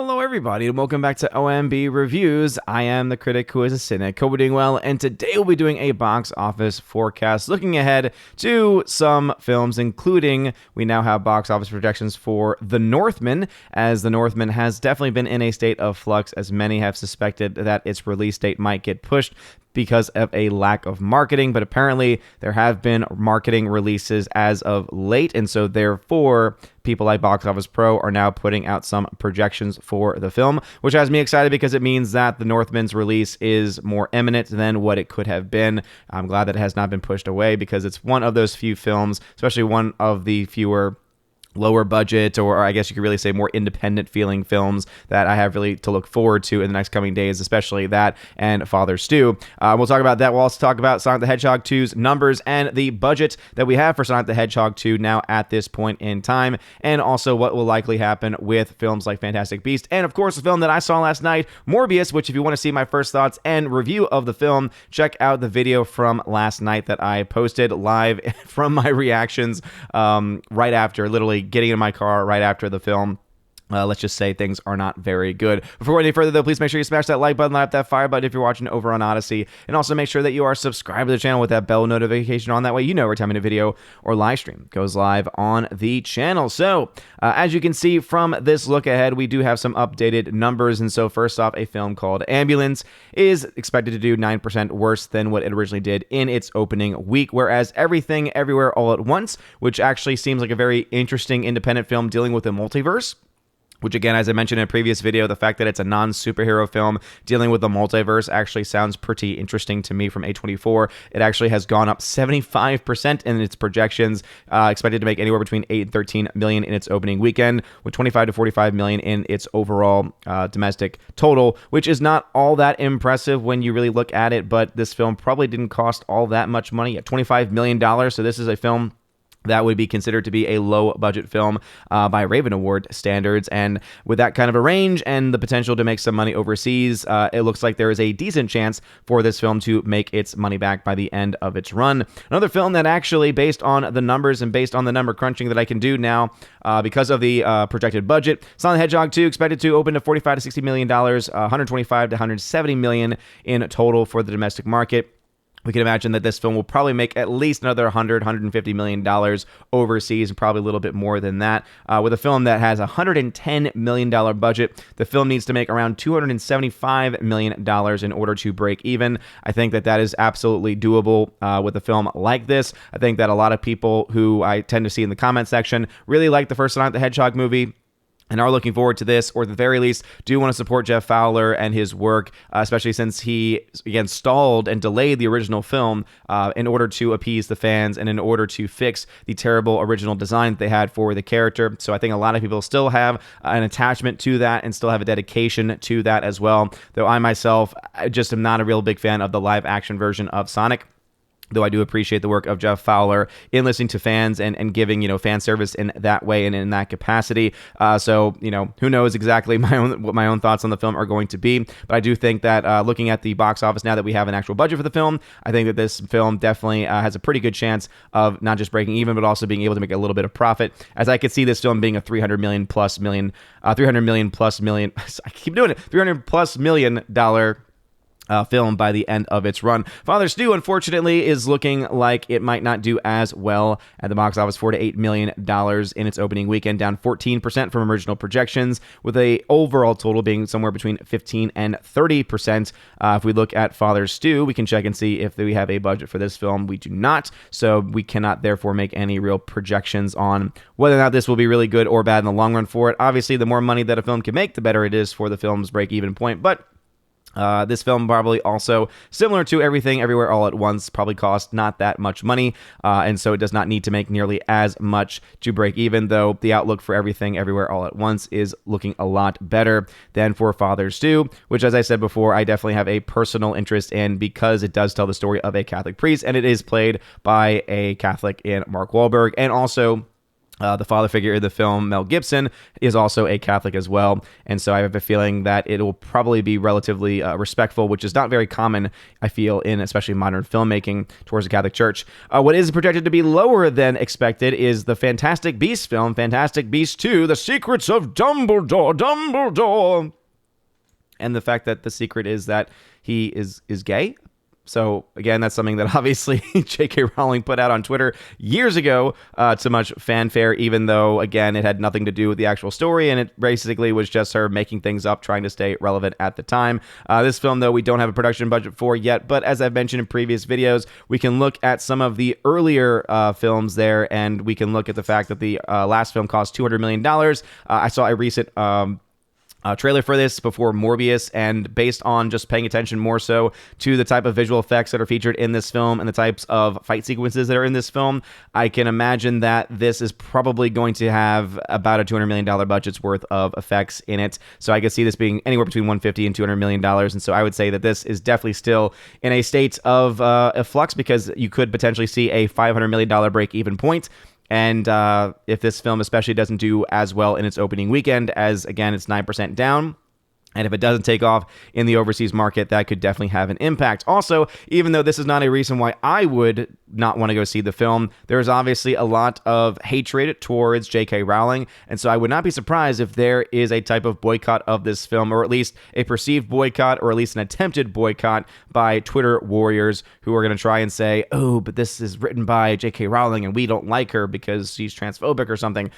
Hello, everybody, and welcome back to OMB Reviews. I am the critic who is a cynic. Hope we're doing well, and today we'll be doing a box office forecast, looking ahead to some films, including we now have box office projections for The Northman, as The Northman has definitely been in a state of flux, as many have suspected that its release date might get pushed because of a lack of marketing, but apparently there have been marketing releases as of late, and so therefore people like Box Office Pro are now putting out some projections for the film, which has me excited because it means that The Northman's release is more imminent than what it could have been. I'm glad that it has not been pushed away because it's one of those few films, especially one of the fewer lower budget, or I guess you could really say more independent feeling films that I have really to look forward to in the next coming days, especially that and Father Stew. We'll talk about that. We'll also talk about Sonic the Hedgehog 2's numbers and the budget that we have for Sonic the Hedgehog 2 now at this point in time, and also what will likely happen with films like Fantastic Beasts, and of course the film that I saw last night, Morbius, which if you want to see my first thoughts and review of the film, check out the video from last night that I posted live from my reactions right after, literally getting in my car right after the film. Let's just say things are not very good. Before any further, though, please make sure you smash that like button, light up that fire button if you're watching over on Odyssey, and also make sure that you are subscribed to the channel with that bell notification on. That way you know every time a video or live stream goes live on the channel. So, as you can see from this look ahead, we do have some updated numbers, and so first off, a film called Ambulance is expected to do 9% worse than what it originally did in its opening week, whereas Everything Everywhere All at Once, which actually seems like a very interesting independent film dealing with a multiverse, which again, as I mentioned in a previous video, the fact that it's a non-superhero film dealing with the multiverse actually sounds pretty interesting to me from A24. It actually has gone up 75% in its projections, expected to make anywhere between 8 and 13 million in its opening weekend, with 25 to 45 million in its overall domestic total, which is not all that impressive when you really look at it, but this film probably didn't cost all that much money at $25 million, so this is a film that would be considered to be a low-budget film by Raven Award standards, and with that kind of a range and the potential to make some money overseas, it looks like there is a decent chance for this film to make its money back by the end of its run. Another film that actually, based on the numbers and based on the number crunching that I can do now, because of the projected budget, Sonic the Hedgehog 2 expected to open to $45 to $60 million, 125 to 170 million in total for the domestic market. We can imagine that this film will probably make at least another $150 million overseas, and probably a little bit more than that. With a film that has a $110 million budget, the film needs to make around $275 million in order to break even. I think that that is absolutely doable with a film like this. I think that a lot of people who I tend to see in the comment section really like the first Sonic the Hedgehog movie and are looking forward to this, or at the very least do want to support Jeff Fowler and his work, especially since he, again, stalled and delayed the original film in order to appease the fans and in order to fix the terrible original design that they had for the character. So I think a lot of people still have an attachment to that and still have a dedication to that as well, though I myself just am not a real big fan of the live-action version of Sonic, though I do appreciate the work of Jeff Fowler in listening to fans and giving, fan service in that way and in that capacity. So, who knows exactly what my own thoughts on the film are going to be. But I do think that looking at the box office now that we have an actual budget for the film, I think that this film definitely has a pretty good chance of not just breaking even, but also being able to make a little bit of profit, as I could see this film being a $300 million plus million. I keep doing it. $300 plus million film by the end of its run. Father Stew, unfortunately, is looking like it might not do as well at the box office, $4 to $8 million in its opening weekend, down 14% from original projections, with a overall total being somewhere between 15 and 30%. If we look at Father Stew, we can check and see if we have a budget for this film. We do not, so we cannot therefore make any real projections on whether or not this will be really good or bad in the long run for it. Obviously, the more money that a film can make, the better it is for the film's break-even point, but this film probably also, similar to Everything Everywhere All at Once, probably cost not that much money, and so it does not need to make nearly as much to break even, though the outlook for Everything Everywhere All at Once is looking a lot better than for Father Stew, which, as I said before, I definitely have a personal interest in because it does tell the story of a Catholic priest, and it is played by a Catholic in Mark Wahlberg, and also The father figure of the film, Mel Gibson, is also a Catholic as well. And so I have a feeling that it will probably be relatively respectful, which is not very common, I feel, in especially modern filmmaking towards the Catholic Church. What is projected to be lower than expected is the Fantastic Beasts film, Fantastic Beasts 2, The Secrets of Dumbledore. And the fact that the secret is that he is gay. So, again, that's something that obviously J.K. Rowling put out on Twitter years ago to much fanfare, even though, again, it had nothing to do with the actual story, and it basically was just her making things up, trying to stay relevant at the time. This film, though, we don't have a production budget for yet, but as I've mentioned in previous videos, we can look at some of the earlier films there, and we can look at the fact that the last film cost $200 million. I saw a recent trailer for this before Morbius, and based on just paying attention more so to the type of visual effects that are featured in this film and the types of fight sequences that are in this film, I can imagine that this is probably going to have about a $200 million budget's worth of effects in it. So I could see this being anywhere between $150 and $200 million. And so I would say that this is definitely still in a state of a flux, because you could potentially see a $500 million break-even point. And if this film especially doesn't do as well in its opening weekend, as, again, it's 9% down, and if it doesn't take off in the overseas market, that could definitely have an impact. Also, even though this is not a reason why I would not want to go see the film, there is obviously a lot of hatred towards J.K. Rowling, and so I would not be surprised if there is a type of boycott of this film, or at least a perceived boycott, or at least an attempted boycott by Twitter warriors who are going to try and say, oh, but this is written by J.K. Rowling, and we don't like her because she's transphobic or something.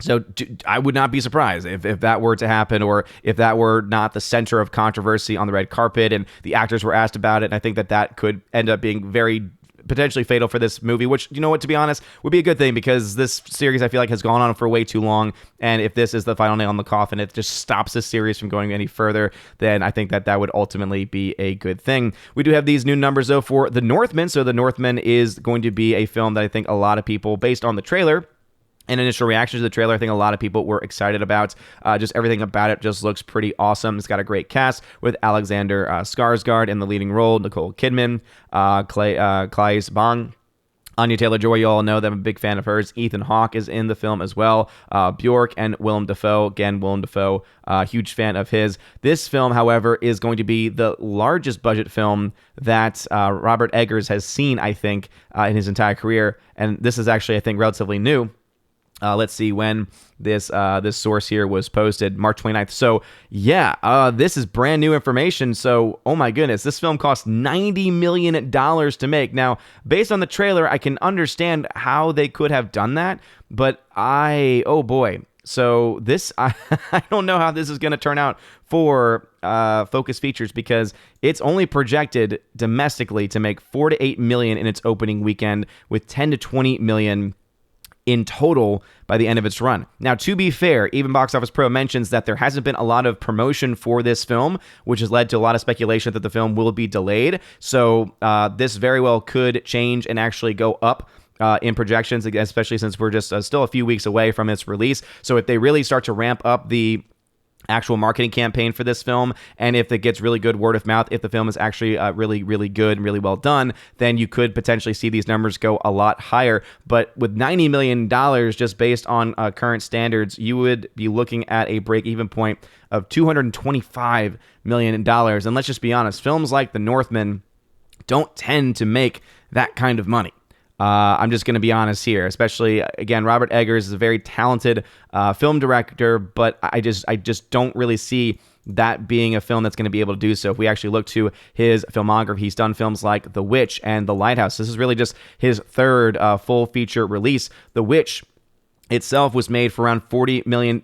So I would not be surprised if that were to happen, or if that were not the center of controversy on the red carpet and the actors were asked about it. And I think that could end up being very potentially fatal for this movie, which, you know what, to be honest, would be a good thing, because this series, I feel like, has gone on for way too long. And if this is the final nail in the coffin, it just stops this series from going any further, then I think that would ultimately be a good thing. We do have these new numbers, though, for The Northman. So The Northman is going to be a film that I think a lot of people, based on the trailer and initial reactions to the trailer, I think a lot of people were excited about. Just everything about it just looks pretty awesome. It's got a great cast with Alexander Skarsgård in the leading role, Nicole Kidman, Claes Bang, Anya Taylor-Joy, you all know that I'm a big fan of hers. Ethan Hawke is in the film as well. Bjork and Willem Dafoe. Again, Willem Dafoe, huge fan of his. This film, however, is going to be the largest budget film that Robert Eggers has seen, I think, in his entire career. And this is actually, I think, relatively new. Let's see when this source here was posted, March 29th. So yeah, this is brand new information. So, oh my goodness, this film cost $90 million to make. Now, based on the trailer, I can understand how they could have done that, but oh boy. So this, I don't know how this is going to turn out for Focus Features, because it's only projected domestically to make $4 to $8 million in its opening weekend, with $10 to $20 million in total by the end of its run. Now, to be fair, even Box Office Pro mentions that there hasn't been a lot of promotion for this film, which has led to a lot of speculation that the film will be delayed. So this very well could change and actually go up in projections, especially since we're just still a few weeks away from its release. So if they really start to ramp up the actual marketing campaign for this film, and if it gets really good word of mouth, if the film is actually really, really good and really well done, then you could potentially see these numbers go a lot higher. But with $90 million, just based on current standards, you would be looking at a break-even point of $225 million. And let's just be honest, films like The Northman don't tend to make that kind of money. I'm just going to be honest here, especially, again, Robert Eggers is a very talented film director, but I just don't really see that being a film that's going to be able to do so. If we actually look to his filmography, he's done films like The Witch and The Lighthouse. This is really just his third full feature release. The Witch itself was made for around $4 million,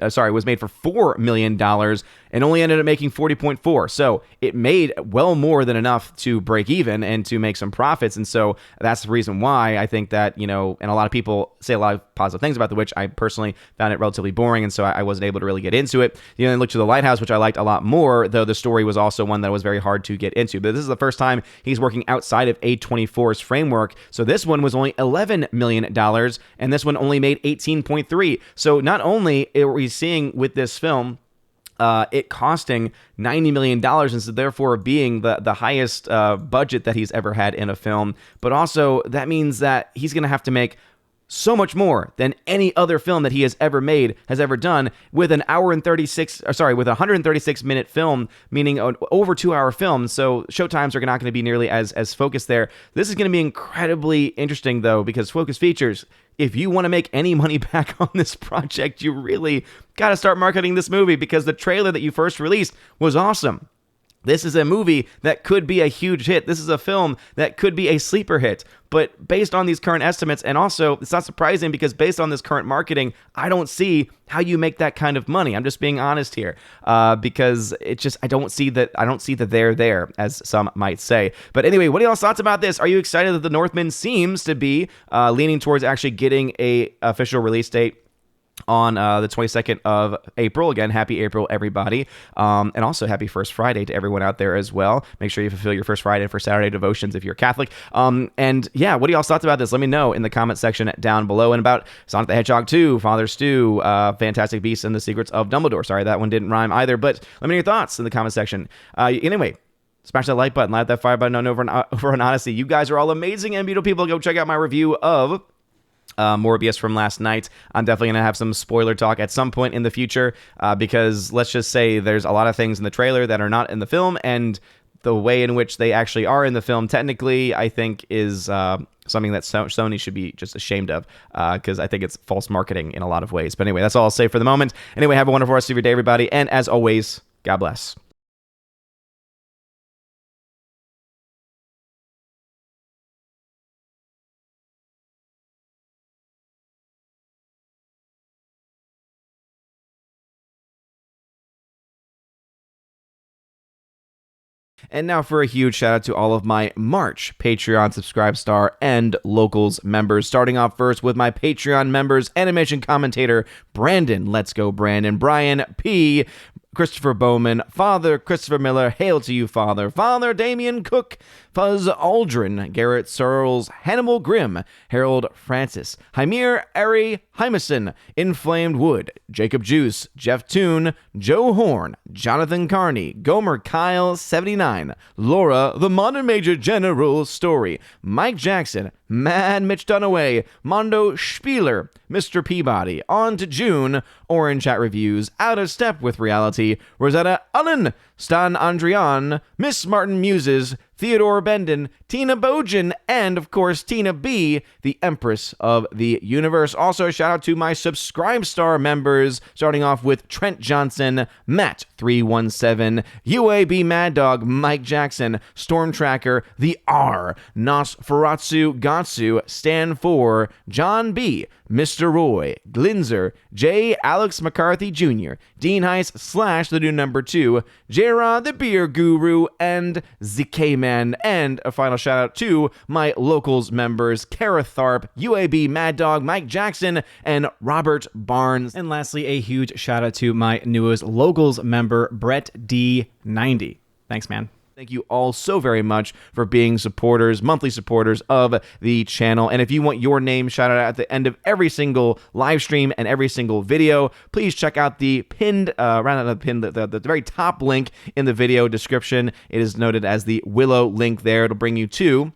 and only ended up making 40.4. So it made well more than enough to break even and to make some profits. And so that's the reason why I think that, and a lot of people say a lot of positive things about The Witch. I personally found it relatively boring, and so I wasn't able to really get into it. Then look to The Lighthouse, which I liked a lot more, though the story was also one that was very hard to get into. But this is the first time he's working outside of A24's framework. So this one was only $11 million, and this one only made 18.3. So not only are we seeing with this film it costing $90 million, and so therefore being the highest budget that he's ever had in a film, but also that means that he's going to have to make so much more than any other film that he has ever made, has ever done, with with a 136-minute film, meaning an over 2-hour film. So showtimes are not going to be nearly as focused there. This is going to be incredibly interesting, though, because Focus Features, if you want to make any money back on this project, you really got to start marketing this movie, because the trailer that you first released was awesome. This is a movie that could be a huge hit. This is a film that could be a sleeper hit. But based on these current estimates, and also it's not surprising because based on this current marketing, I don't see how you make that kind of money. I'm just being honest here, because I don't see that they're there, as some might say. But anyway, what are y'all's thoughts about this? Are you excited that the Northman seems to be leaning towards actually getting a official release date on the 22nd of April? Again, happy April, everybody. And also happy First Friday to everyone out there as well. Make sure you fulfill your First Friday and First Saturday devotions if you're Catholic. And yeah, what are y'all's thoughts about this? Let me know in the comment section down below. And about Sonic the Hedgehog 2, Father Stew, Fantastic Beasts and the Secrets of Dumbledore. Sorry, that one didn't rhyme either, but let me know your thoughts in the comment section. Anyway, smash that like button, light that fire button over on Odyssey. You guys are all amazing and beautiful people. Go check out my review of Morbius from last night. I'm definitely going to have some spoiler talk at some point in the future, because let's just say there's a lot of things in the trailer that are not in the film, and the way in which they actually are in the film technically, I think, is something that Sony should be just ashamed of, because I think it's false marketing in a lot of ways. But anyway, that's all I'll say for the moment. Anyway, have a wonderful rest of your day, everybody, and as always, God bless. And now for a huge shout out to all of my March Patreon Subscribe Star and Locals members. Starting off first with my Patreon members, animation commentator Brandon, let's go Brandon, Brian P., Christopher Bowman, Father Christopher Miller, hail to you, Father, Father Damian Cook, Fuzz Aldrin, Garrett Searles, Hannibal Grimm, Harold Francis, Hymir Ari Hymason, Inflamed Wood, Jacob Juice, Jeff Toon, Joe Horn, Jonathan Carney, Gomer Kyle 79, Laura, the Modern Major General Story, Mike Jackson, Mad Mitch Dunaway, Mondo Spieler, Mr. Peabody, On to June, Orange Chat Reviews, Out of Step with Reality, Rosetta Allen, Stan Andrian, Miss Martin Muses, Theodore Bendon, Tina Bojan, and of course Tina B, the Empress of the Universe. Also a shout out to my Subscribe Star members, starting off with Trent Johnson, Matt 317, UAB Mad Dog, Mike Jackson, Storm Tracker, The R, Nosferatu Gatsu, Stan 4, John B, Mr. Roy, Glinzer, J. Alex McCarthy Jr., Dean Heiss / the new number 2, J-Rod the Beer Guru, and ZK Man. And a final shout out to my Locals members, Kara Tharp, UAB Mad Dog, Mike Jackson, and Robert Barnes. And lastly, a huge shout out to my newest Locals member, Brett D90. Thanks, man. Thank you all so very much for being supporters, monthly supporters of the channel. And if you want your name shouted out at the end of every single live stream and every single video, please check out the pinned, the very top link in the video description. It is noted as the Willow link there. It'll bring you to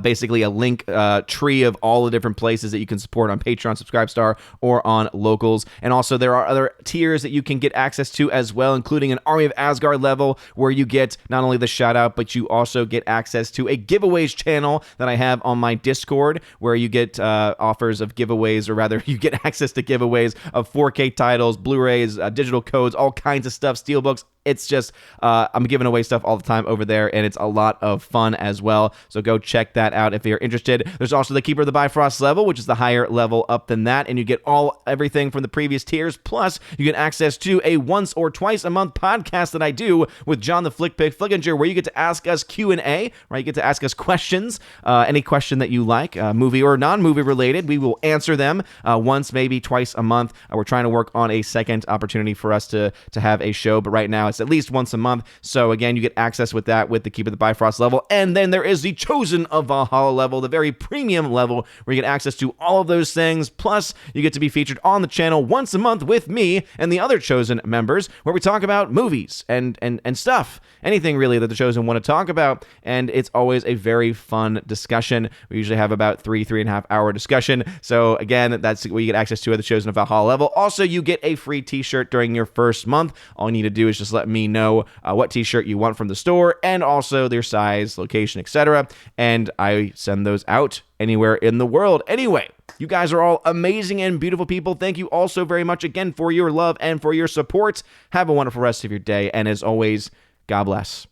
basically a link tree of all the different places that you can support on Patreon, Subscribe Star, or on Locals. And also there are other tiers that you can get access to as well, including an Army of Asgard level where you get not only the shout out, but you also get access to a giveaways channel that I have on my Discord, where you get offers of giveaways, or rather you get access to giveaways of 4K titles, Blu-rays, digital codes, all kinds of stuff, steelbooks. It's just, I'm giving away stuff all the time over there, and it's a lot of fun as well. So go check that out if you're interested. There's also the Keeper of the Bifrost level, which is the higher level up than that, and you get everything from the previous tiers. Plus, you get access to a once or twice a month podcast that I do with John the Flickpick Flickinger, where you get to ask us Q&A, right? You get to ask us questions, any question that you like, movie or non-movie related. We will answer them once, maybe twice a month. We're trying to work on a second opportunity for us to have a show, but right now it's Bifrost at least once a month. So again, you get access with that with the Keep of the Bifrost level. And then there is the Chosen of Valhalla level, the very premium level, where you get access to all of those things. Plus, you get to be featured on the channel once a month with me and the other Chosen members, where we talk about movies and stuff. Anything really that the Chosen want to talk about. And it's always a very fun discussion. We usually have about 3.5 hour discussion. So again, that's what you get access to at the Chosen of Valhalla level. Also, you get a free t-shirt during your first month. All you need to do is just let me know what t-shirt you want from the store and also their size, location, etc. And I send those out anywhere in the world. Anyway, you guys are all amazing and beautiful people. Thank you all so very much again for your love and for your support. Have a wonderful rest of your day. And as always, God bless.